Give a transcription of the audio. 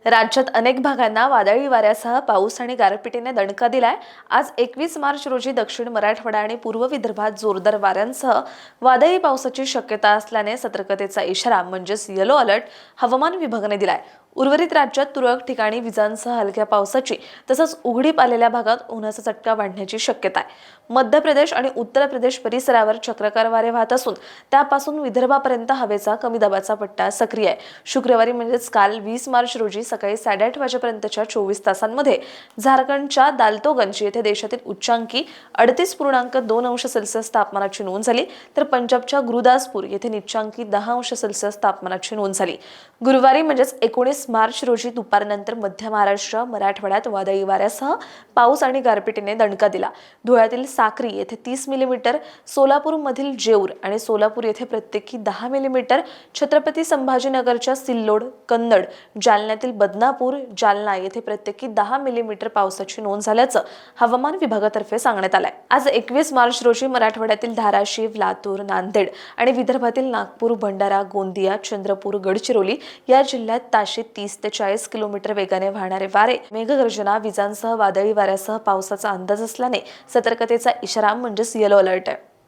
राज्यात अनेक भागांना वादळी वाऱ्यासह पाऊस आणि गारपिटीने दणका दिलाय। आज 21 मार्च रोजी दक्षिण मराठवाडा आणि पूर्व विदर्भात जोरदार वाऱ्यांसह वादळी पावसाची शक्यता असल्याने सतर्कतेचा इशारा म्हणजेच येलो अलर्ट हवामान विभागाने दिलाय। उर्वरित राज्यात तुरळक ठिकाणी विजांसह हलक्या पावसाची तसंच उघडीप आलेल्या भागात उन्हाचा चटका वाढण्याची शक्यता आहे। मध्य प्रदेश आणि उत्तर प्रदेश परिसरावर चक्रकार वारे वाहत असून त्यापासून विदर्भापर्यंत हवेचा कमी दाबाचा पट्टा सक्रिय आहे। शुक्रवारी म्हणजेच काल 20 मार्च रोजी सकाळी 8:30 वाजेपर्यंतच्या 24 तासांमध्ये झारखंडच्या दाल्टोगंज येथे देशातील उच्चांकी 38.2 अंश सेल्सिअस तापमानाची नोंद झाली, तर पंजाबच्या गुरुदासपूर येथे निच्चांकी 10 अंश सेल्सिअस तापमानाची नोंद झाली। गुरुवारी म्हणजेच 19 मार्च रोजी दुपारनंतर मध्य महाराष्ट्र, मराठवाड्यात वादळी वाऱ्यासह पाऊस आणि गारपिटीने दणका दिला। धुळ्यातील साक्री येथे 30 मिलीमीटर, सोलापूरमधील जेऊर आणि सोलापूर येथे प्रत्येकी 10 मिलीमीटर, छत्रपती संभाजीनगरच्या सिल्लोड, कन्नड, जालन्यातील बदनापूर, जालना येथे प्रत्येकी 10 मिलीमीटर पावसाची नोंद झाल्याचं हवामान विभागातर्फे सांगण्यात आलंय। आज 21 मार्च रोजी मराठवाड्यातील धाराशिव, लातूर, नांदेड आणि विदर्भातील नागपूर, भंडारा, गोंदिया, चंद्रपूर, गडचिरोली या जिल्ह्यात ताशी 30 ते 40 किलोमीटर वेगाने वाहणारे वारे, मेघगर्जना, विजांसह वादळी वाऱ्यासह पावसाचा अंदाज असल्याने सतर्कतेचा इशारा म्हणजेच येलो अलर्ट आहे।